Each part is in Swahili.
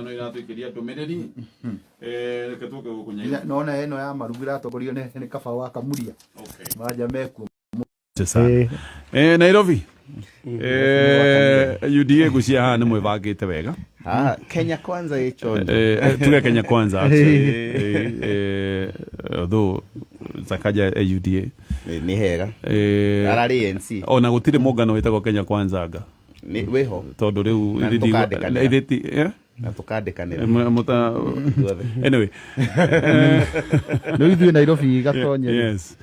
no iratwikiria ndumiriri reke tuke gukunya nona eno ya marugira togorio ne kaba wa kamuria maja meku Nairobi UDA gucia ha ni mwibangite wega Kenya kwanza ichondo tuge Kenya kwanza though Zakaja UDA ni hega arari ANC ona gutire mungano witagwo Kenya kwanza nga ni weho tondu riu ithiti tukandĩkanĩra muta anyway no ithuĩ Nairobi gatonye yes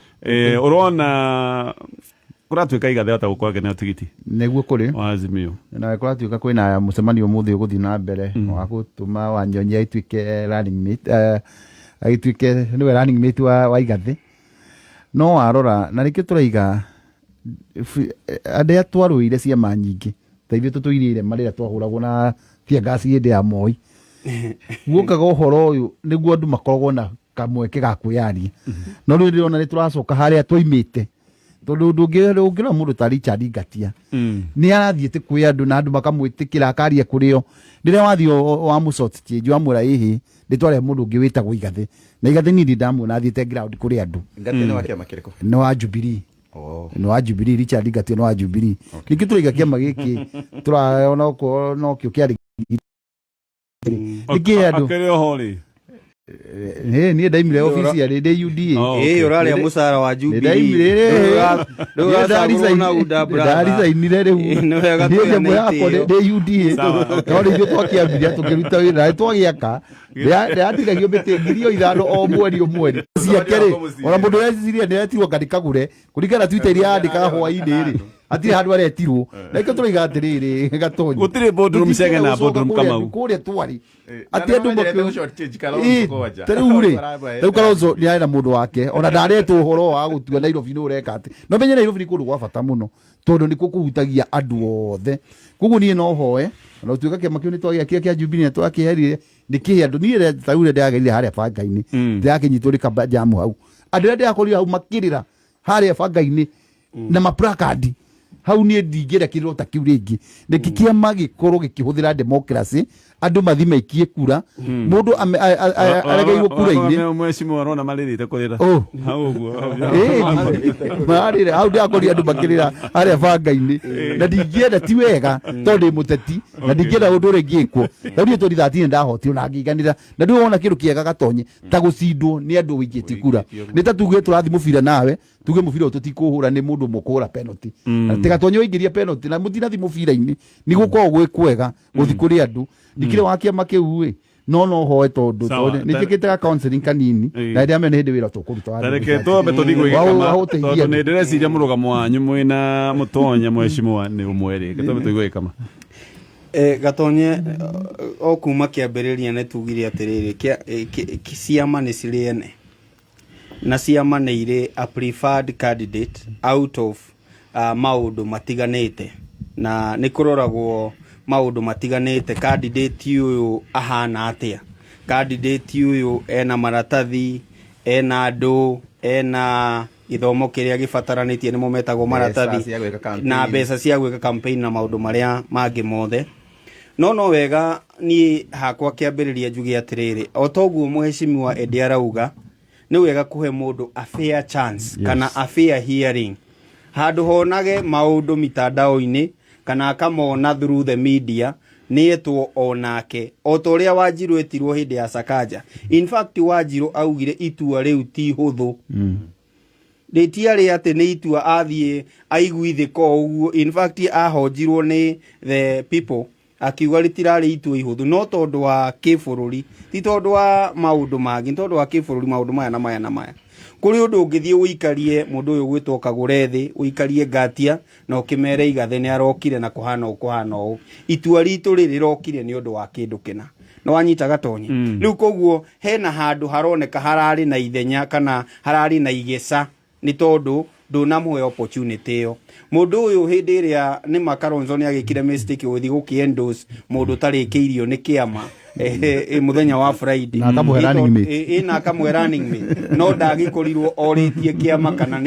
urona kuratuĩka igathe ata gũkwagenia tigiti nĩguo kũrĩ wazimio na kuratuĩka kwĩna mũcemanio mũthĩ ũgũthiĩ na mbere wa gũtũma Wanyonyi aituĩke running mate aituĩke nĩwe running mate wa igathe no warora na nĩkĩo tũraiga andũ twarũire ciama nyingĩ ta ithuĩ tũtũirĩire marĩa twahũragwo na tia gasi hĩndĩ ya Moi gukaga ũhoro ũyũ nĩguo andũ makoragwo na kamweke ga kwĩyaria no rĩu ndĩrona nĩ tũracoka harĩa twaimĩte tondũ ndũngĩrora mũndũ ta Richard Ngatia nĩ arathiĩte kwĩ andũ na andũ makamwĩtĩkĩra akaria kũrĩo rĩrĩa wathiĩ wa mũcoti change wamwĩra ĩhĩ ndĩtware mũndũ ũngĩ wĩtagwo igathe na igathe niĩ ndamwona athiĩte ground kũrĩ andũ Ngatia nĩ wa kĩama kĩrĩkũ nĩ wa Jubilee no wa Jubilee Richard Ngatia no wa Jubilee nĩkĩ tũraiga kĩama gĩkĩ tũraona no kĩo kĩarĩ nĩkĩ andũ akĩrĩ ohorĩ niĩ ndaimire ofisi ya ndĩ UDA ũrarĩa mũcara wa Jubilee ndaimire ndarisainire rĩu niĩ jambo yakwa ndĩ UDA no rĩu twakĩambiria tũkĩruta wĩra twagĩaka ndĩratigagio mĩtĩngirio ithano o mweri ciake-rĩ ona mũndũ ũreciria nĩaretirwo ngandĩkagũre kũringana Twitter iria yandĩkaga hwainĩ-rĩ atire handũ aretirwo na ikio tũraiga atĩrĩrĩ gatonyi gũtirĩ boardroom cege na boardroom Kamau kũrĩa twarĩ atĩ andũ rĩu Kalonzo nĩ arĩ na mũndũ wake ona ndaretwo ũhoro wa gũtua Nairobi nĩ ũreka atĩ no menye Nairobi nĩ kũndũ gwa bata mũno tondũ nĩkuo kũhutagia andũ othe koguo niĩ no hoe na ũtuĩka kĩama kĩu nĩ twagĩakire kĩa Jubilee na twakĩherire nĩ kĩhe andũ niĩ taure ndĩragerire harĩa banga-inĩ ndĩrakĩnyitwo nĩ jamu hau andũ arĩa ndĩrakorire hau makĩrĩra harĩa banga-inĩ na maplakadi hau niĩ ndingĩra kĩrĩro ta kĩu rĩngĩ nĩkĩ kĩama gĩkorwo gĩkĩhũthĩra democracy andũ mathi maikie kura mũndũ aregeirwo kura-inĩ mwecimu arona marĩrĩte kũrĩra hau ũguo marĩrĩ hau ndĩrakorire andũ makĩrĩra harĩa banga-inĩ na ndingĩenda ti wega tondũ mũteti na ndingĩenda ũndũ ũrĩa ngĩkwo na niĩ 2013 ndahotirwo na ngĩiganĩra na ndĩrĩ wona kĩndũ kĩega gatonye ta gũcindwo nĩ andũ wĩikĩtie kura nĩ ta tuge tũrathi mũbira nawe tuge mũbira ũyũ tũtikũhũra nĩ mũndũ mũkũhũra penalty na gatonye waingĩria penalty na mũtinathi mũbira-inĩ nĩ gũkorwo gwĩ kwega gũthi kũrĩ andũ ndikĩrĩ wa kĩama kĩu-ĩ no hoe tondũ nĩ njĩkĩte counseling kanini na ndĩramenya nĩ hĩndĩ wĩra tũkũruta tareke twambe tũthi gwĩkama tondũ nĩ ndĩreciria mũrũgamo wanyu mwĩna mũtonya mwecimu nĩ ũmwe rĩ twambe tũthi gwĩkama gatonye o kuma kĩambĩrĩria nĩ tugire atĩrĩrĩ ciama nĩ cirĩene na ciama nĩ irĩ a preferred candidate out of maũndũ matiganĩte na nĩ kũroragwo maũndũ matiganĩte candidate ũyũ ahana atĩa candidate ũyũ ena maratathi ena andũ ena gĩthomo kĩrĩa gĩbataranĩtie nĩmo metagwo maratathi na mbeca cia gwĩka campaign na maũndũ marĩa mangĩ mothe no wega niĩ hakwa kĩambĩrĩria njuge atĩrĩrĩ o toguo mũheshimiwa Eddie arauga nĩ wega kũhe mũndũ a fair chance kana a fair hearing handũ honage maũndũ mitandao-inĩ kana akamona through the media nĩetwo onake o ta ũrĩa Wanjiru etirwo hĩndĩ ya Sakaja in fact Wanjiru augire itua rĩu ti hũthũ rĩtiarĩ atĩ nĩ itua athiĩ aiguithĩka ũguo in fact ahonjirwo nĩ the people akiuga rĩtirarĩ itua ihũthũ no tondũ wa kĩbũrũri ti tondũ wa maũndũ mangĩ tondũ wa kĩbũrũri maũndũ maya na maya na maya kũrĩ ũndũ ũngĩthiĩ ũikarie mũndũ ũyũ gwĩtwo Kagũre thĩ ũikarie Ngatia na ũkĩmere igathe nĩ arokire na kũhana ũũ itua ritũ rĩrĩ rokire nĩ ũndũ wa kĩndũ kĩna no wanyita gatonye rĩu koguo hena handũ haroneka hararĩ na ithenya kana hararĩ na igeca nĩ tondũ ndũnamũhe opportunity ĩyo mũndũ ũyũ hĩndĩ ĩrĩa nĩ Kalonzo nĩ agĩkire mistake gũthiĩ gũkĩendorse mũndũ tarĩkĩirio nĩ kĩama muthenya wa Friday na kamwe running mate na kamwe running mate no ndagikorirwo oritie kiama kana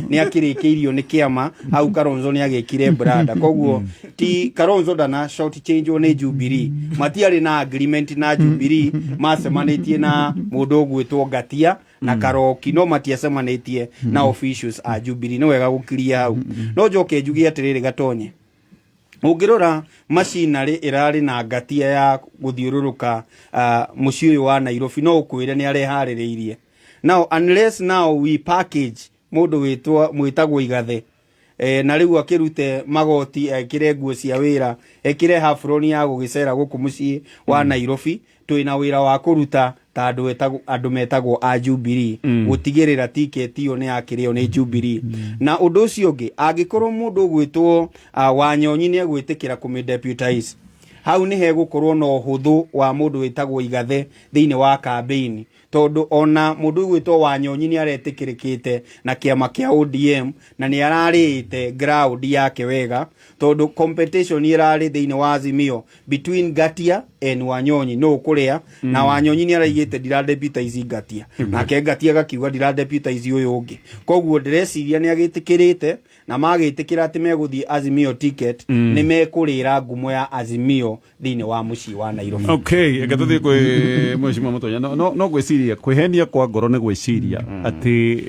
ni akirikiirio ni kiama au Kalonzo ni agekire brada koguo ti Kalonzo dana short change on Jubilee matiari na agreement na Jubilee macemanĩtie na mũndũ ũgwĩtwo Ngatia na Karoki no matiacemanĩtie na officials a Jubilee no wega gũkiria hau no njoke njugie atĩrĩrĩ Gatonye ũngĩrora machinery irarĩ na Ngatia ya gũthiũrũrũka mũciĩ ũyũ wa Nairobi no ũkwĩre nĩ areharĩrĩirie now unless now we package mũndũ mwĩtagwo Igathe na rĩu akĩrute magoti ekire nguo cia wĩra ekire hafroni ya gũgĩcera gũkũ mũciĩ wa Nairobi twĩna wĩra wa kũruta ta andũ metagwo a Jubilee gũtigĩrĩra ticket iyo nĩ yakĩrĩo nĩ Jubilee na ũndũ ũcio ũngĩ angĩkorwo mũndũ ũgwĩtwo Wanyonyi nĩ egwĩtĩkĩra kũmĩdeputize hau nĩ hegũkorwo na ũhũthũ wa mũndũ wĩtagwo Igathe thĩinĩ wa campaign tondu ona mũndũ ũgwĩtwo Wanyonyi nĩ aretĩkĩrĩkĩte na kĩama kĩa ODM na nĩ ararĩte ground yake wega tondu competition irarĩ thĩinĩ wa Azimio between Ngatia and Wanyonyi no kũrĩa na Wanyonyi nĩ araigĩte ndiradeputize Ngatia nake Ngatia gakiuga ndiradeputize ũyũ ũngĩ koguo ndĩreciria nĩ agĩtĩkĩrĩte na magĩtĩkĩra atĩ megũthiĩ Azimio ticket nĩ mekũrĩra ngumo ya Azimio thĩinĩ wa mũciĩ wa Nairobi. Okay, gatũthiĩ kwĩ Mheshimiwa Mutonya no gwĩciria kwĩhenia kwa ngoro nĩ gwĩciria atĩ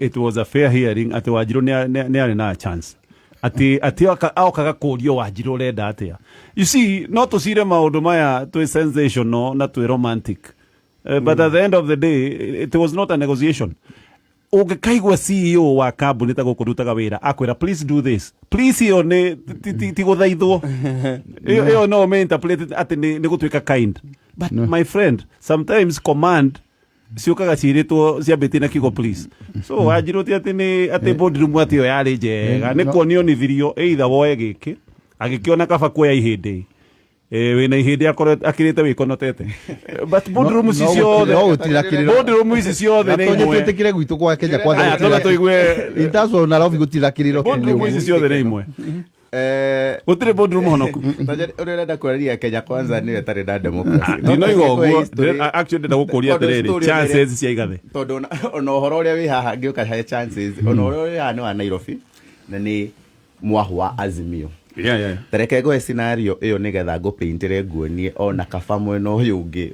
it was a fair hearing atĩ Wanjiru nĩ arĩ na chance atĩ aokaga kũrio Wanjiru ũrenda atĩa. You see, no tũcire maũndũ maya twĩ sensational na twĩ romantic but at the end of the day it was not a negotiation. Ũngĩkaigua CEO wa kambuni ta gũkũrutaga wĩra akwĩra please do this please iyo nĩ ti gũthaithwo iyo no me interpret atĩ nĩ gũtuĩka kind but my friend sometimes command ciũkaga ciĩrĩtwo ciambĩtie na kiugo please so Wanjiru ti atĩ boardroom atĩ yo yarĩ njega nĩ kuonio nithirio either woe gĩkĩ agĩkĩona kaba kuoya ihĩndĩ wĩna ihĩndĩ akĩrĩte wĩkonotete but boardroom ici ciothe boardroom ici ciothe nĩ imwe twĩtĩkire gwitũ kwa Kenya kwanza aya tũigue intazo Nairobi gũtirakĩrĩrwo boardroom ici ciothe nĩ imwe gũtirĩ boardroom honoku ũrenda kũarĩria Kenya kwanza nĩwe tarĩ na democracy ndinoiga ũguo actually ndenda gũkũria atĩrĩrĩ chances cia Igathe tondũ ona ũhoro ũrĩa wĩ haha ngĩũka he chances ona ũrĩa wĩ haha nĩ wa Nairobi na nĩ mwahu wa Azimio tereke ngũhe scenario ĩyo nĩgetha ngũpaintĩre nguonie ona kaba mwena ũyũ ũngĩ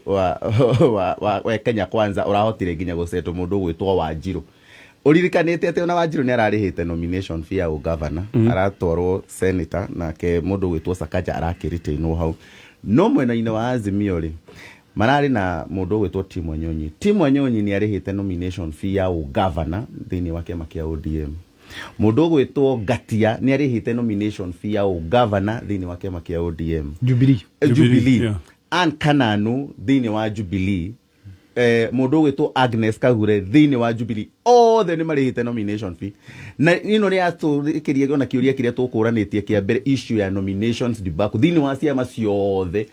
wa Kenya kwanza ũrahotire nginya gũcetwo mũndũ ũgwĩtwo Wanjiru ũririkanĩte atĩ ona Wanjiru nĩ ararĩhĩte nomination fee ya ũgavana aratwarwo senator nake mũndũ ũgwĩtwo Sakaja arakĩrĩtĩinwo hau no mwena-inĩ wa Azimio rĩ mararĩ na mũndũ ũgwĩtwo Tim Wanyonyi nĩ arĩhĩte nomination fee ya ũgavana thĩinĩ wa kĩama kĩa ODM mũndũ ũgwĩtwo Ngatia nĩ arĩhĩte nomination fee ya ũgavana thĩinĩ wa kĩama kĩa ODM Jubilee Ann Kananu thĩinĩ wa Jubilee mũndũ ũgwĩtwo Agnes Kagure thĩinĩ wa Jubilee othe nĩ marĩhĩte nomination fee na ĩno nĩ yatũrĩkĩria ona kĩũria kĩrĩa tũkũranĩtie kĩa mbere issue ya nominations debacle thĩinĩ wa ciama ciothe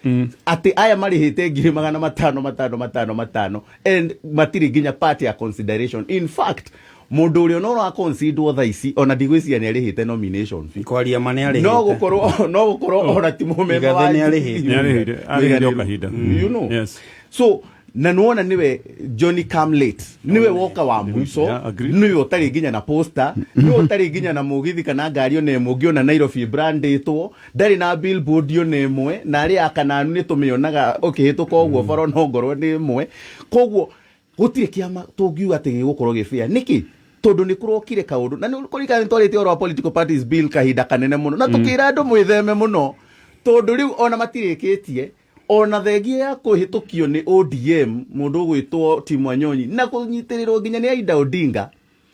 atĩ aya marĩhĩte 5,500 and matirĩ nginya part ya consideration in fact mũndũ ũrĩa no akonsiderwo tha ici ona ndigwĩciria nĩ arĩhĩte nomination fee kwaria ma nĩ arĩhĩte no gũkorwo ona ti mũmemba wa nĩ arĩhĩte kahinda you know so na nuona niwe Johnny come late niwe woka wa mwiso niwe utari nginya na poster niwe utari nginya na mugithi kana ngari one ĩmwe ũngĩona Nairobi brandĩtwo ndari na billboard one ĩmwe na arĩa akananu nĩ tũmĩonaga ũkĩhĩtũka ũguo baro no ngorwo nĩ ĩmwe koguo gũtirĩ kĩama tũngiuga atĩ gĩgũkorwo gĩbĩa nĩkĩ tondu nĩ kũrokire kaũndũ na nĩ kũrĩkana twarĩte oro political parties bill kahinda kanene mũno na tũkĩra andũ mwĩtheme mũno tondu rĩu ona matirĩkĩtie ona thengia ya kũhĩtũkio nĩ ODM mũndũ ũgwĩtwo Tim Wanyonyi na kũnyitĩrĩrwo nginya nĩ Aida Odinga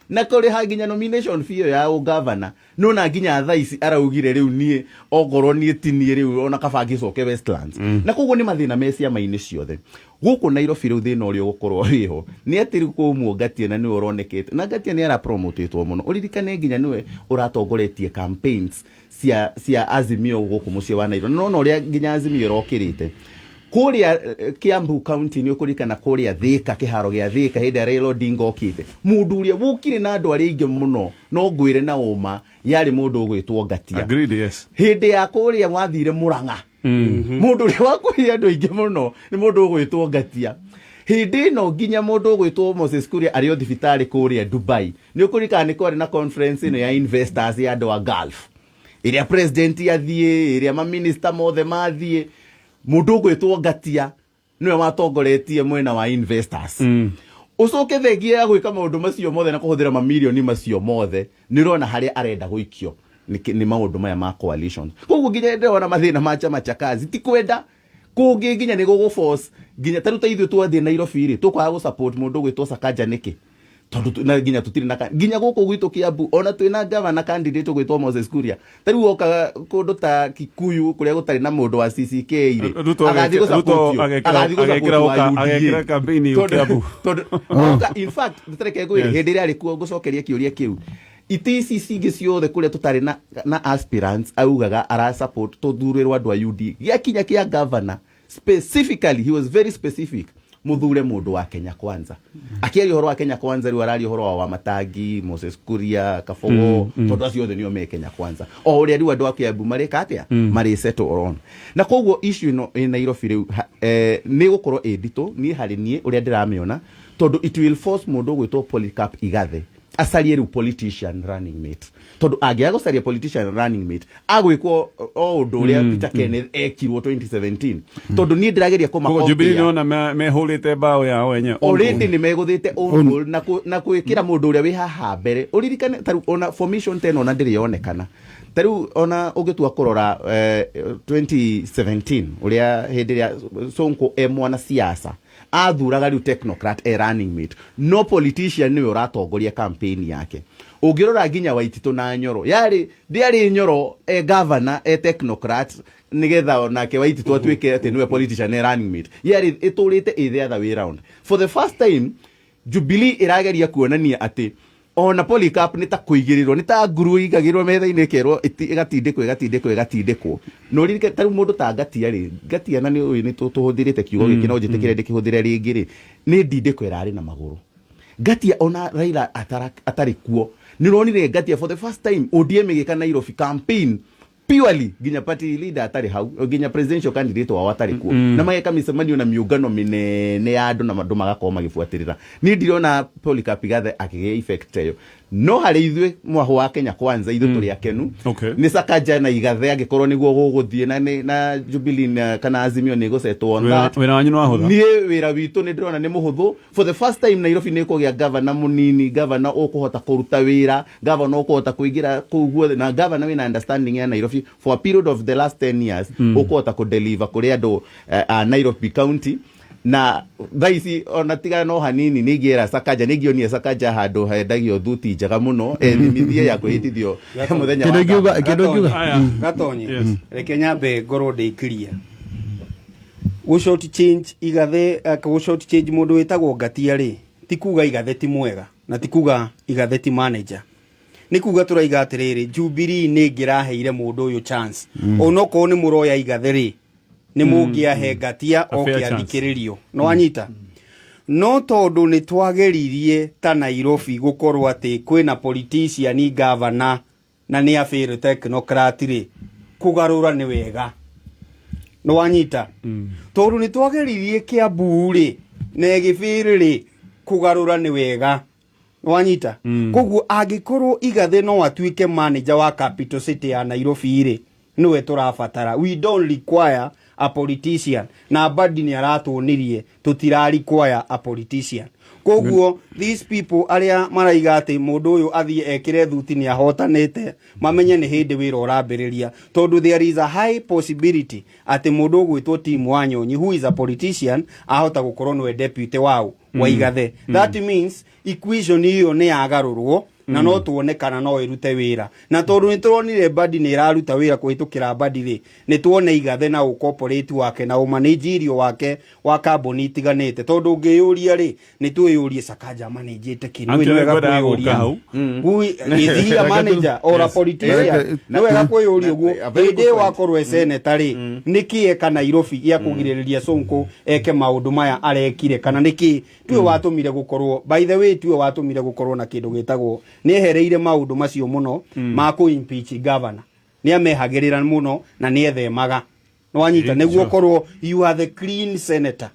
na kũrĩha nginya nomination fee ya ũgavana no na nginya thaa ici araugire rĩu niĩ ongorwo niĩ tinie rĩu ona kaba ngĩcoke Westlands na koguo nĩ mathĩna me ciama-inĩ ciothe gũkũ Nairobi rĩu thĩna ũrĩa ũgũkorwo wĩho nĩ atĩ rĩu kũmwo Ngatia na nĩwe ũronekete na Ngatia nĩ arapromotetwo mũno ũririkane nginya nĩwe ũratongoretie campaigns cia Azimio gũkũ mũciĩ wa Nairobi no ũrĩa nginya Azimio rokĩrĩte kũrĩa Kiambu County nĩ ũkũrikana kũrĩa Thika kĩharo gĩa Thika hĩndĩ ya Raila Odinga okĩte mũndũ ũrĩa wũkire na andũ arĩa aingĩ mũno no ngwĩre na ũma yarĩ mũndũ ũgwĩtwo Ngatia agreed yes hĩndĩ ya kũrĩa mwathire Murang'a mundu ri wa kuhia andu aingi muno ni mundu ugwitwo Ngatia hindi no nginya mundu ugwitwo Moses Kuria ari o thibitari kuria Dubai ni ukurika ni kwari na conference ino ya investors ya andu a Gulf iria president athie iria ma minister mothe mathie mundu ugwitwo Ngatia niwe watongoretie mwena wa investors ucoke thengie ya gwika maundu macio mothe na kuhuthira mamilioni macio mothe nirona haria arenda guikio ni maundu maya ma coalition koguo nginya ndona mathina ma chama cha kazi ti kwenda kungi nginya ni gugu force nginya taruta ithu twathie Nairobi ri tukwaga gu support mundu gwitwo Sakaja niki tondu na nginya tutiri na nginya guku gwitu Kiambu ona twina governor candidate gwitwo Moses Kuria tari woka kundu ta Kikuyu kuria gutari na mundu wa CCK ri agathi gu support agekira campaign yo Kiambu in fact tutareke gwire hindi ria ari kuo gucokeria kiuria kiu itisi singi ciothe kuria tutari na aspirants augaga ara support tuthurirwa andu a UD giakinya kia governor specifically he was very specific muthure mundu wa Kenya Kwanza akiari horo wa Kenya Kwanza ri warari horo wa Matangi Moses Kuria Kafogo tondu acio othe nio me Kenya Kwanza o uria ri andu a Kiambu mareka atia mari settle on na koguo issue no in Nairobi riu ni gukorwo edito ni hari nie uria ndiramiona tondu it will force mundu gwitwo Polycarp Igathe asarie ru politician running mate tondu agiago saria politician running mate agwikwo o undu uria Peter Kenneth ekirwo 2017 tondu ni ndirageria kuma Jubilee nona mehurite bao yao wenye already ni meguthite on na gwikira mundu uria wi haha mbere uririkane taru ona formation 10 ona ndirionekana taru ona ugitua kurora 2017 uria hindi ya Sonko mwana siasa athuraga riu technocrat running mate no politician ni uratongoria campaign yake ugirora nginya Waititu na Nyoro yari ndiari Nyoro governor technocrat nigetha onake Waititu atuike ati niwe politician running mate yari iturite the other way round for the first time Jubilee irageria kuonania ati ona Polycarp ni ta kuigirirwo ni ta nguru igagirwo metha-ini kerwo igatindikwo no ririke taru mundu ta Ngatia na ni tuhuthirite kiugo giki no njitikire ndikihuthire ringi ri ni ndindiko irari na maguru Ngatia ona Raila atari kuo ni ronire Ngatia for the first time ODM igika Nairobi campaign purely ginya party leader atari hau ginya presidential candidate wa atari kuo na mageka micemanio na miungano minene ya andu na mandu magakorwo magibuatirira ni ndirona Polycarp Igathe akigia effect eyo no hari ithwe mwaho wa Kenya Kwanza ithu turi akenu ni Sakaja na Igathe agikorwo niguo guguthie na Jubilee kana Azimio ni gusetwo on that wira wanyu no ahutha ni wira witu ni ndirona ni muhuthu for the first time Nairobi ni kugia governor munini governor ukuhota kuruta wira governor ukuhota kuigira kuguo na governor wina understanding ya Nairobi for a period of the last 10 years ukuhota ku deliver kuri andu Nairobi county na thaisi ona tiga no hanini nigira Sakaja nigionia Sakaja handu hendagio thuti njega muno thimithie ya kwihitithio muthenya wa gatonye reke nyambe ngoro ndikiria go short change Igathe go short change mundu witagwo Ngatia ri ti kuga Igathe ti mwega na ti kuga Igathe ti manager ni kuga turaiga atiriri Jubilee ni ngiraheire mundu uyu chance onoko ni muroya Igathe ri ni mungiahe Ngatia okiathikiririo no anyita no tondu ni twageririe ta Nairobi gukorwo ati kwina politician ni governor na ni afire technocrat ri kugarura ni wega no anyita tondu ni twageririe Kiambu ri na gifire ri kugarura ni wega no anyita koguo agikorwo Igathe no atuike manager wa capital city ya Nairobi ri niwe turabatara we don't require a politician na badi ni aratunirie tutirari kwaya a politician koguo these people aria maraiga ati mundu uyu athie ekire thuti ni ahotanete mamenye ni hindi wira urambiriria tondu there is a high possibility ati mundu ugwitwo Tim Wanyonyi who is a politician ahota gukorwo no deputy wao wa Igathe that means equation hiyo ni agarurwo na no tuonekana no irute wira na tondu ni turonire badi ni iraruta wira kuhitukira badi ri ni tuone Igathe na corporate wake na managerial wake wa carbon itiganete tondu ungiyuria ri ni tuyurie Sakaja managete kinu ni wega kuyuria hui ithia manager or a politician ni wega kuyuria uguo inde wakorwo senator ri niki eka Nairobi ya kugiririria Sonko eke maundu maya arekire kana niki tuwe watumire gukorwo by the way tuwe watumire gukorwo na kindu gitagwo ni hereire maundu macio muno ma ku impeach governor ni amehagirira muno na ni ethemaga no wanyita neguo korwo you are the clean senator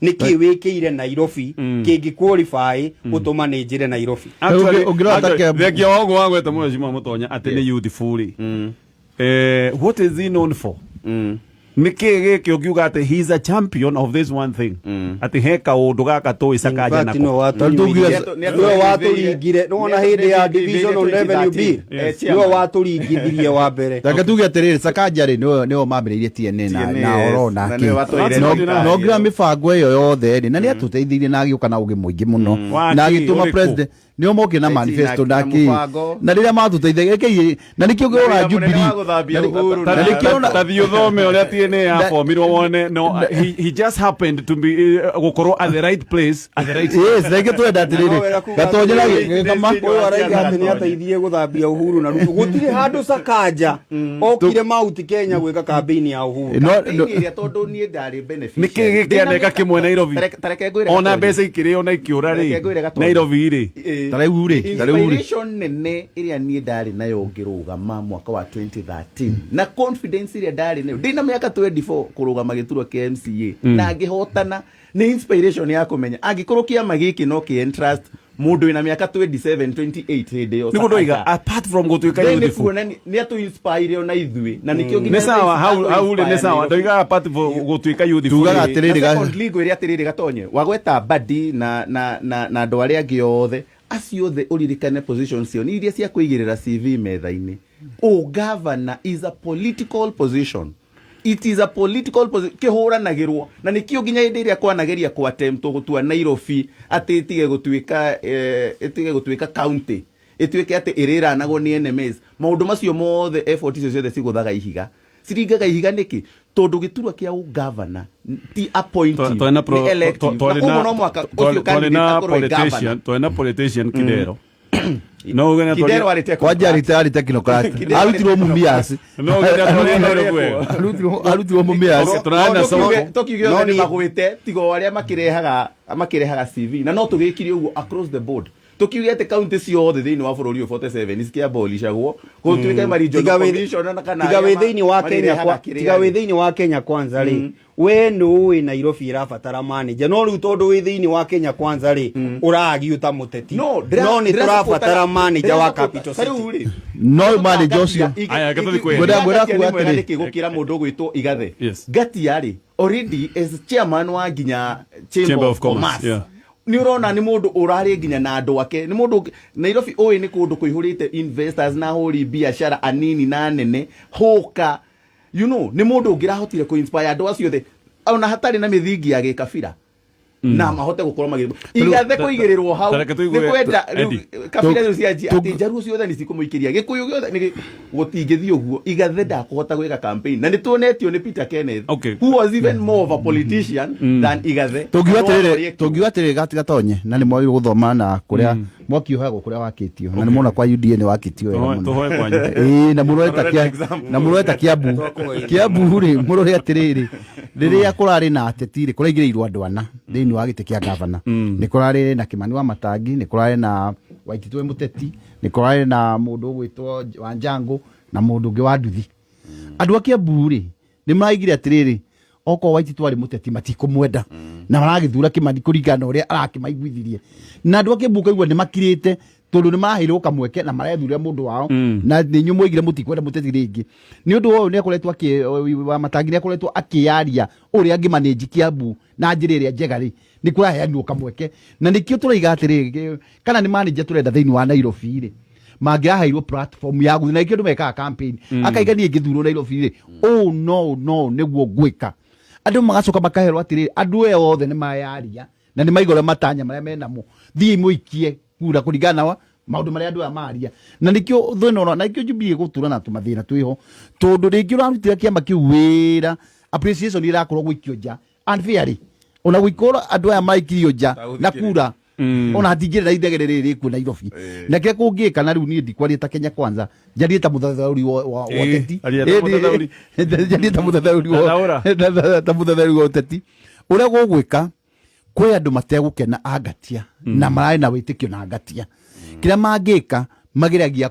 niki wikire Nairobi kingi qualify gutuma ni njire Nairobi thekia wangu wagwete mweshima mutonya ati ni youthful what is he known for niki giki ukiuga ati he is a champion of this one thing ati he kaundu gaka tu isakaja nako no waturingire no na hindi ya divisional revenue bill no waturingithirie wa mbere taka tuge atiriri sakaja ri no mambiririe TNN na orona no gira mibango iyo yothe na ni atuteithirie na agiuka na ugi muingi muno na agituma president ni omoke na manifesto ndaki na riria matuteithagia kei na nikio gora Jubilee na nikio na thio thome uria TNN ya formirwo wone no he just happened to be gukorwo at the right place at the right yes like twenda atiriri gatonyera kama uyu araiga ati ni ateithie guthambia Uhuru na Ruto gutire handu sakaja okire Mount Kenya gwika campaign ya Uhuru iria tondu ni ndari benefit niki gikianeka kimwe Nairobi ona mbeca ikiri ona ikiura ri Nairobi ri inspiration nene iria ni ndari nayo ngirugama mwaka wa 2013 na confidence iria ndari nayo ndina miaka 24 kurugama giturwa kia MCA na ngihotana ni inspiration ya kumenya angikorwo kiama giki no ki interest mundu ina miaka 27 28 hinde yo niguo ndoiga apart from gutuika youthful ni atu inspire ona ithui na nikio nginya ni sawa how ni sawa ndoiga apart from gutuika youthful tugaga atiriri ga league iria atiriri gatonye wagweta badi na andu aria angi othe acio the uririkane position cio ni iria cia kuigirira CV metha-ini governor is a political position. It is a political position kihuranagirwo na nikio ginya hinde iria kwanageria kwa attempt gutua Nairobi ati itige gutuika county ituike ati irira nago ni enemies maundu macio mothe effort icio ciothe ciguthaga ihiga siringaga ihiga niki tondu giturwa kia governor ti appointed ni elected no mwaka ucio twena politician Kidero no gena Kidero alite technocrat arutirwo mumias no gena arutirwo mumias tunaenda soko tokigyo ni magwite tigo aria makirehaga CV na no tugikire uguo across the board tukiuge ati county ciothe thiini wa bururi 47 isikia abolishagwo gutuika marijo commission na kana tiga thiini wa Kenya kwa tiga thiini wa Kenya kwanza ri we no Nairobi irabatara manager no riu tondu wi thiini wa Kenya kwanza ri uragiuta muteti no ni turabatara manager wa capital city no manager ucio aya gatathi kwenda gwera ku atiri kigukira mundu gwitwo igathe gati ari already as chairman wa ginya chamber of commerce ni urona ni mundu urari ginya na andu ake ni mundu Nairobi oi ni kundu kuihurite investors na hori biashara anini na nene hoka you know ni mundu ngirahotire ku inspire andu acio the ona hatari na mithingi ya gikabira na mahote gukorwo magiru igathe kuigirirwo hau ni kwenda kabira cio cia ati njaru ciothe ni cikumuikiria gikuyu giothe ni gutingithio guo igathe ndakuhota gwika campaign na ni tuonetio ni Peter Kenneth who was even more of a politician than igathe tungiwa atiriri gatigatonye na ni mwagiru guthoma na kuria mwakiuhagwo kuria wakitio na ni mona kwa UDA ni wakitio wega tuhoe kwanje na mureta kiabu ri murore atiriri riria kurari na atetiri kuraigirirwo andu ana thiini wa gite kia governor ni kurari na Kimani wa Matangi ni kurari na Waititwe Muteti ni kurari na mundu ugwitwo Wanjangu na mundu ungi wa Nduthi andu akia buri ni maigire atiriri oko Waititwe ari Muteti matikumwenda na maragithura Kimani kuringana uria arakimaiguithirie na andu akia buka igwa ni makirite tondu ni mahirwo kamweke na marethurira mundu wao na ni nyumo igire mutikwenda Muteti ringi ni undu wao ni akoretwo wa Matangi ni akoretwo akiaria uria angimanage Kiambu na njira iria njega ri ni kuraheanwo kamweke na nikio turaiga atiriri kana ni manager turenda thiini wa Nairobi ri mangiraheirwo platform ya guthina ikio ndumeka campaign akaigania ngithurwo Nairobi ri no niguo gwika andu magacoka makaherwo atiriri andu othe ni mayaria na ni maigore matanya maria menamo thii muikie kura kuringana wa maundu maria andu amaria na nikio thino na nikio Jubilee gutura na tumathina twiho tondu ringi urarutira kiama kiu wira appreciation irakorwo gwikio nja unfairly ona gwikora andu aya maikirio nja na kura ona hatingire na idegere riri ku Nairobi na ke kungika na riu ni ndikwaria ta Kenya kwanza jarie ta muthathauri wa teti jarie ta muthathauri wa teti uria gugwika kwe andu mategukena angatia na marai na witikio na angatia kira mangika mageragia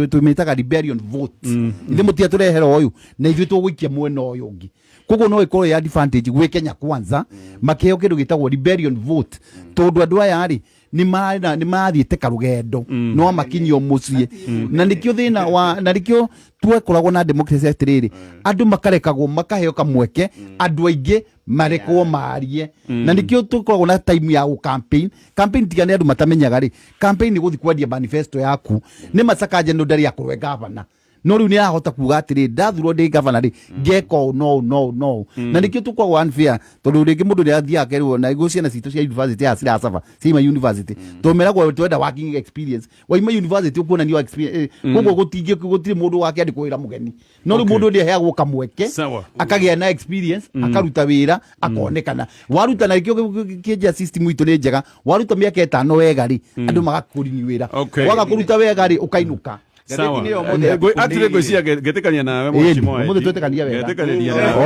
twimitaga rebellion votes ithe mutia turehera uyu na ithuĩ tũgũikia mwena ũyũ ũngĩ koguo no ikorwo ya advantage gwĩ Kenya Kwanza makĩheo kĩndũ gĩtagwo rebellion vote tondũ andũ aya rĩ nĩ mathiĩte karũgendo no makinyio mũciĩ na nĩkĩo thĩna wa na nĩkĩo twekoragwo na democracy atĩrĩrĩ andũ makarekagwo makaheo kamweke andũ aingĩ marekwo marie na nĩkĩo tũkoragwo na time ya campaign tiga nĩ andũ matamenyaga rĩ campaign nĩ gũthiĩ kwendia manifesto yaku nĩ Sakaja no ndarĩ akorwe gavana no riu nĩ arahota kuga atĩrĩ ndathurwo ndĩ gavana rĩ ngeko no na nĩkĩo tũkoragwo unfair tondũ rĩngĩ mũndũ nĩ athiaga kerwo na igũ ciana citũ cia university ya Sirasava Sima University tũmeragwo twenda working experience waima university ũkuonanio experience koguo gũtirĩ mũndũ wake andĩkwo wĩra mũgeni no rĩu mũndũ nĩ aheagwo kamweke akagĩa na experience akaruta wĩra akonekana waruta na nĩkĩo kĩnja system itũ nĩ njega waruta mĩaka 5 wega rĩ andũ magakũrini wĩra waga kũruta wega rĩ ũkainũka sawa atire gwĩcia ngetekania nawe mheshimiwa mũndũ twetekania wega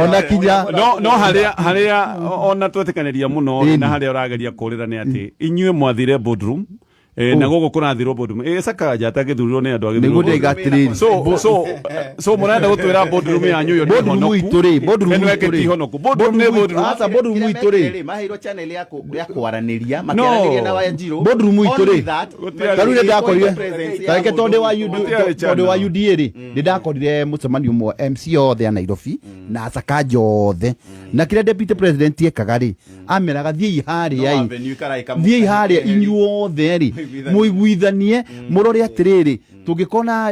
ona kinya no haria ona twetekanĩria mũno na haria ũrageria kũrĩra nĩ atĩ inyuĩ mwathire boardroom na gogo kũrathirwo boardroom Sakaja atagĩthurirwo nĩ andũ agĩthurwo nĩguo ndĩgatirĩ so mũrenda gũtwĩra boardroom yanyu yo nĩ boardroom itũ rĩ boardroom nĩ boardroom asa boardroom itũ rĩ maheirwo channel ya kwaranĩria makĩaranĩria na Wanjiru boardroom itũ rĩ tarũ nĩ ndakorire tareke tondũ wa UDA rĩ nĩ ndakorire mũcemanio ũmwe MC othe a Nairobi na Sakaja othe na kĩrĩa deputy president ekaga rĩ ameraga thiĩ harĩa inyuothe rĩ muiguithanie murore atiriri tungikona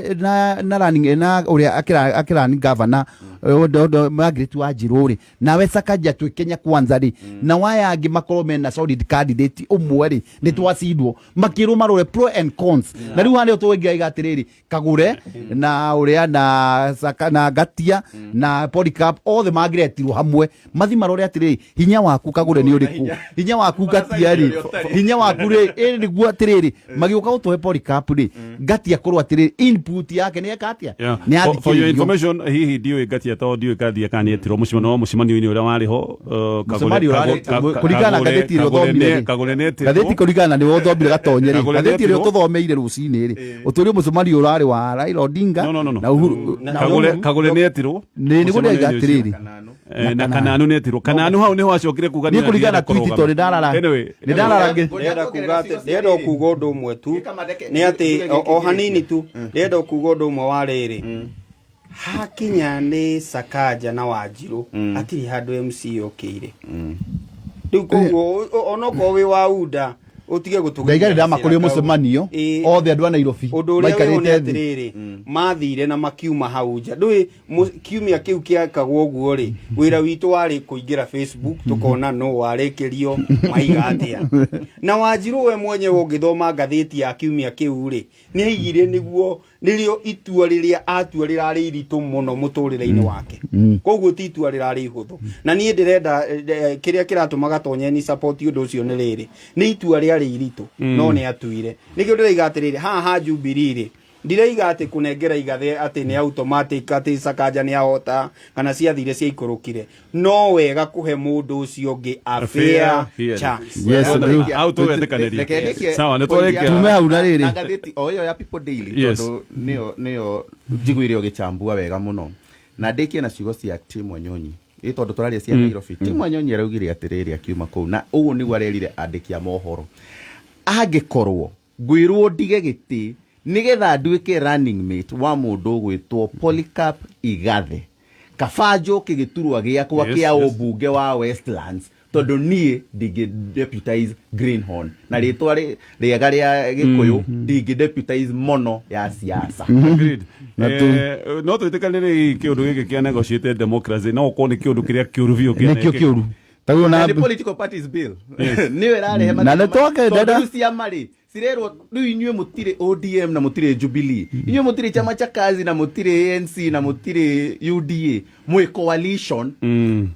na running na uria akirani governor mwagĩrĩru wa Njirũ nawe Sakaja twĩ Kenya Kwanza rĩ na waya angĩ makorwo mena solid candidate umwe rĩ nĩ twacindwo makĩrwo marore pro and cons na rĩu hano tũngĩiga atiriri Kagure na uria na Gatia na Polycarp othe magĩretirwo hamwe mathi marore atiriri hinya waku Kagure nĩ ũrĩkũ hinya waku Gatia rĩ hinya waku rĩ nĩguo atiriri magĩũka gũtũhe Polycarp rĩ Gatia korwo atiriri input yake nĩ ekatia nĩ for your information hihi ndiũ Gatia to ndiũ Gatia kana etirwo mũcemanio-inĩ ũrĩa warĩ ho kũringana gatheti ĩrĩa ũthomire gatheti kũringana nĩ ũthomire gatonyere gatheti ĩrĩa tũthomeire rũcinĩ rĩ ũtũrio mũcemanio ũrarĩ wa Raila Odinga na Uhuru Kagure nĩ etirwo nĩguo ndĩgatirĩrĩ na Kananu nĩ etirwo Kananu hau nĩho acokire kuga nĩ kũringana tweet tondũ ndĩrenda kuga ũndũ ũmwe tu nĩ atĩ o hanini tu ndĩrenda kuga ũndũ ũmwe wa rĩrĩ hakinya nĩ Sakaja na Wanjiru atiri handũ MC okĩire rĩu koguo onokorwo wĩ wa UDA utige gutuga ndaigarira makorio mucemanio othe andu a Nairobi maikarite thĩ mathire na makiuma hau nja ndui kiumia kiu kiakagwo guo ri wira witu wari kuingira Facebook tukona no warekerio maiga atia na Wanjiru we mwenyewe ungithoma ngatheti ya kiumia kiu ri ni higire niguo nirio itua riria atua rirari iritu muno muturire-ini wake koguo ti itua rirari ihuthu na nie ndirenda kiria kiratumaga tonyeni support undu ucio ni riri ni itua riari iritu no ni atuire nikio ndiraiga atiriri haha Jubilee ri ndiraiga ati kunengera igathe ati ni automatic ati Sakaja ni ahota kana ciathire cia ikurukire no wega kuhe mundu ucio ngi a fair chance yes auto wetekaniria sawa ni twareke tume hau na riri ngatheti o yo ya People Daily tondu nio njiguire ogichambua wega muno na ndikie na ciugo cia Tim Wanyonyi tondu turaria cia Nairobi Tim Wanyonyi araugire atiriri akiuma kuu na uguo niguo arerire andiki a mohoro angikorwo ngwirwo ndige giti nigetha nduike running mate wa mundu gwitwo Polycarp Igathe kabanjo kigiturwa giakwa kia ubunge wa Westlands tondu nie ndingi deputize Greenhorn na ritwa riega ria Gikuyu ndingi deputize mono ya siasa agreed no twitikanire kiundu giki kia negotiated democracy no ko ni kiundu kiria kiuru biu kia nikio kiuru taguo na political parties bill niwe rarehe na netoke dada cia mari sirero riu inywe mutire ODM na mutire Jubilee inywe mutire chama cha kazi na mutire ANC na mutire UDA mwe coalition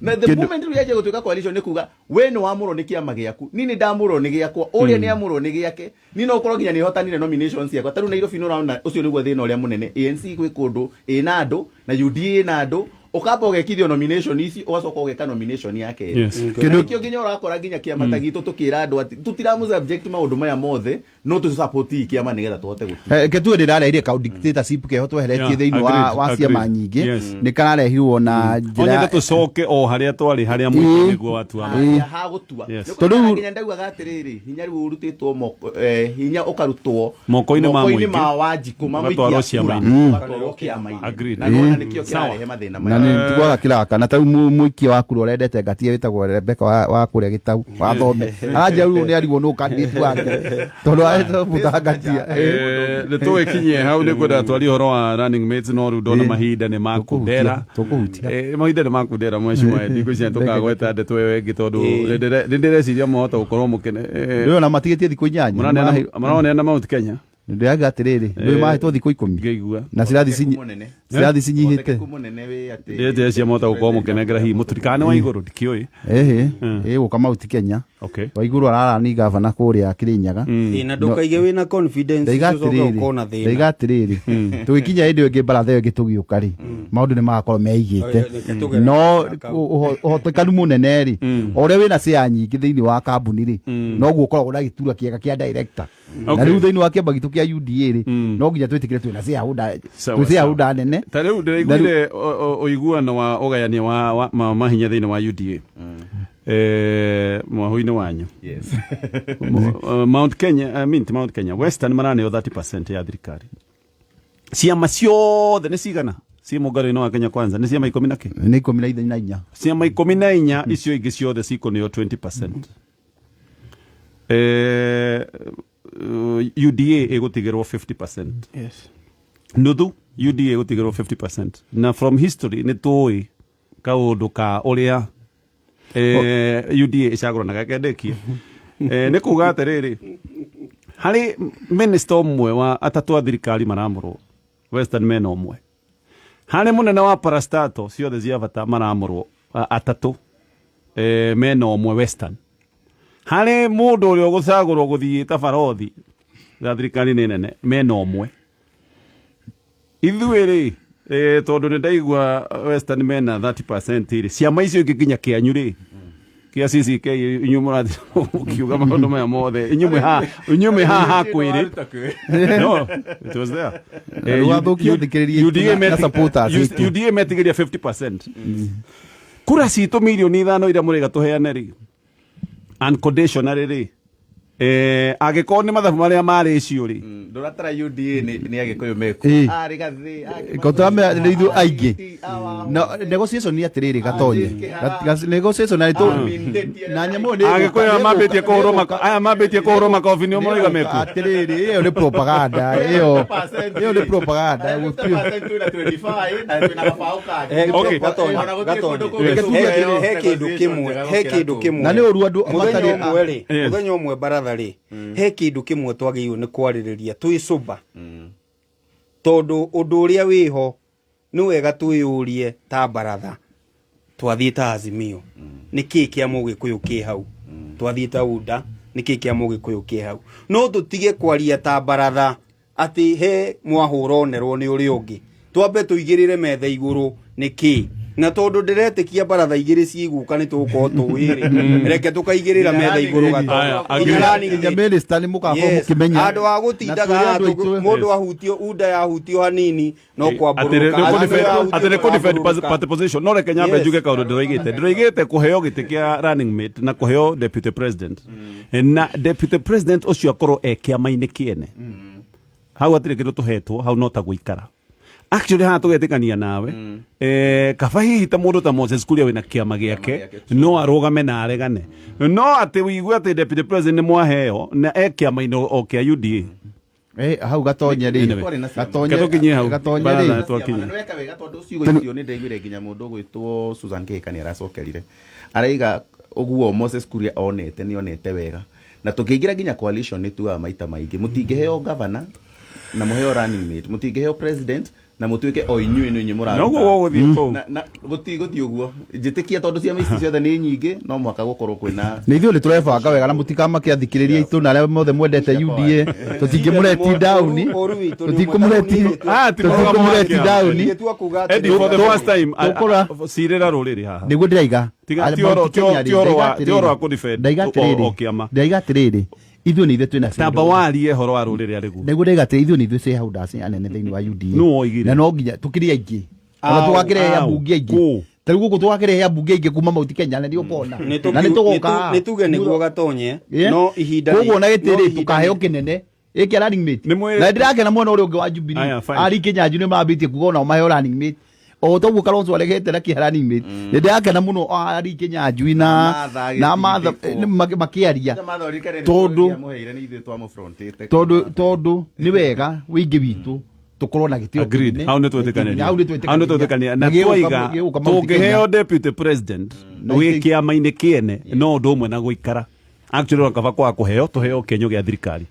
na the moment we aje gutuika coalition nikuga we no amuro ni kiama giaku nini ndamuro ni giakwa uria ni amuro ni giake ni no ukorwo ginya ni hotanire nominations yakwa taru Nairobi no rauna ucio niguo thina uria munene ANC gwi kundu ina andu na UDA na andu ukamba ugekithio nomination ici ugacoka ugeka nomination yake kindu kio nginya urakora nginya kiama ta gitu tukira andu ati tutiramu subject maundu maya mothe no tu support kiama nigetha tuhote gutu ke tu ndira irie ka dictatorship ke hotwe heretie thiini wa ciama nyingi ni kararehirwo na njira tucoke o haria twari haria mwiki niguo watua ha gutua tondu nginya ndaugaga atiriri hinya riu urutitwo hinya ukarutwo moko-ini ma Wanjiku matwaro ciama agreed na nona nikio kirarehe mathina na ni tugwaga kiraka na tau muikia waku urendete ngatie witagwo Rebeka wa kuria gitau wa thome aranja riu ni arigwo no candidate wake tondu aeto mutangatia ni tuwekinye hau ni kwenda twari horo wa running mates no ru ndona mahinda ni makundera mahinda ni makundera mweshimwa ndiko cia tukagweta ndeto wewe wengi tondu ndireciria mohota gukorwo mukene riu na matigetie thiku 8 marone na Mount Kenya ndiaga atiriri ndio mahetwo thiku 10 ngeigua na cirathi cinyihite ndete cia mohota gukorwo mukenengera hi muturikane wa iguru ndikioi guka Mount Kenya okay wa iguru arara ni gavana kuria Kirinyaga na ndukaige wina confidence ukona thina ndaiga atiriri tugikinya hindi ingi baratha iyo gitugiuka ri maundu ni magakorwo meigite no uhotekanu munene ri uria wina cia nyingi thiini wa kambuni ri no guo ukoragwo na gitura kiega kia director na riu thiini wa kiamba gitu kia UDA ri no nginya twitikire twina cia huda nene ta riu ndiraiguire uiguano wa ugayania wa mahinya thiini wa UDA mwahuini wanyu Mount Kenya Western maraneo 30% ya thirikari ciama ciothe ni cigana cia muungano wa Kenya Kwanza ni ciama 10 na ki ni 14 ciama 14 icio ingi ciothe cikoneo 20% UDA igutigirwo 50%. Yes. Nuthu UDA igutigirwo 50%. Na from history ni tuwi kaundu ka uria UDA icaguranaga kendekie. Ni kuga atiriri hari minister umwe wa atatu a thirikari maramurwo Western men umwe. Hari munene wa parastato ciothe cia bata maramurwo atatu men umwe Western. Hari mundu uria gucagurwo guthii tabarothi ya thirikari nene mena umwe ithuiri tondu ni ndaigua Western mena 30% iri ciama icio ingikinya kianyu ri kia CCK inyumura ukiuga maundu maya mothe inyume ha kwiri no it was there wathukio thikiririe na supporters UDA metigiria 50% kura citu milioni 5 ira muri gatuheane ri unconditional ri agiko ni mathabu maria mari cio ri nduratara UDA ni agikuyu meku ari gathi kotame ni ithu aingi na negotiation ni atiriri gatonye negotiation na itu na nyamo ni agikuyu mabetie kuhoro makofi ni omuriga meku atiriri iyo ni propaganda iyo ni propaganda he kindu kimwe na ni oru andu muthenya umwe baratha ri he kindu kimwe twagiirwo ni kwaririria twicuba tondu undu uria wiho ni wega twiyurie ta baratha twathiite Azimio niki kia mugikuyu ki hau twathiite UDA niki kia mugikuyu ki hau no tutige kwaria ta baratha ati he mwahura onerwo ni uri ungi twambe tuigirire metha iguru niki na tondu ndiretikia baratha igiri ciguka ni tuko tuwiri reke tukaigirira metha iguru gato minister ni mukakorwo mukimenya andu a gutindaga mundu ahutio UDA yahutio hanini no kwamburuka atire ko defend party position no reke nyambe njuge kaundu ndiroigite kuheo giti kia running mate na kuheo deputy president na deputy president ucio akorwo kiama-ini kiene hau atire kindu tuhetwo hau no ta guikara actually ha tugetikania nawe kaba hihi ta mundu ta Moses Kuria wina kiama giake no arugame na aregane no ati wiigwe ati deputy president ni mwaheo na kiama-ini o kia UDA hau gatonye ri gatonye hau gatonye twakinya weka wega tondu ciugo icio ni ndaiguire nginya mundu gwitwo Susan Kika ni aracokerire araiga uguo Moses Kuria onete wega na tukiingira nginya coalition ni tuwa maita maingi mutingeheo governor na muheo running mate mutingeheo president na mutuike o inyuĩ nĩ inyuĩ mũraruta noguo gũgũthiĩ kũu na gũtigũthiĩ ũguo njĩtĩkia tondũ ciama ici ciothe nĩ nyingĩ no mwaka gũkorwo kwĩna nĩ ithuĩ nĩ tũrebanga wega na mũtikamake athikĩrĩria aitũ na arĩa mothe mwendete UDA tũtingĩmũreti down tũtingĩmũreti down Eddie, for the first time cirĩra rũrĩrĩ haha nĩguo ndĩraiga tioro wa kũdefend ndaiga kĩama ndaiga atĩrĩrĩ ithuĩ nĩ ithuĩ twĩna tamba warie horo wa rũrĩrĩ arĩguo nĩguo ndaiga atĩrĩrĩ ithuĩ nĩ ithuĩ shareholders anene thĩinĩ wa UDA nũ oigire na no nginya tũkĩrĩ aingĩ ona tũgakĩrehe ambunge aingĩ tarĩu gũkũ tũgakĩrehe ambunge aingĩ kuma Mount Kenya na nĩ ũkona na nĩ tũgoka nĩ tuge nĩguo Gatonye no ihinda koguo na gĩtĩrĩ tũkaheo kĩnene gĩkĩ running mate na ndĩrakena mwena ũrĩa ũngĩ wa Jubilee ari Kĩnyanjũ nĩ mambĩtie kuga ona maheo running mate o toguo Kalonzo aregete na kĩa running mate nĩ ndĩrakena mũno ari Kĩnyanjũ na matha makĩaria tondũ nĩ wega wĩingĩ witũ tukorwo na gĩtĩo agreed hau nĩ twĩtĩkania na twoiga tũngĩheo deputy president wĩ kĩama-inĩ kĩene no ũndũ ũmwe na gũikara actually kaba kwa kũheo tũheo kĩenyũ gĩa thirikari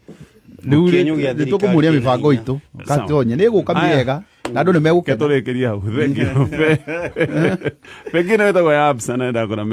nĩ tũkũmũria mĩbango itũ Gatonye nĩ ĩgũka mĩega na andũ nĩ megũkena tũrĩkĩrie hau pengine wĩtagwo ya absa na ndakora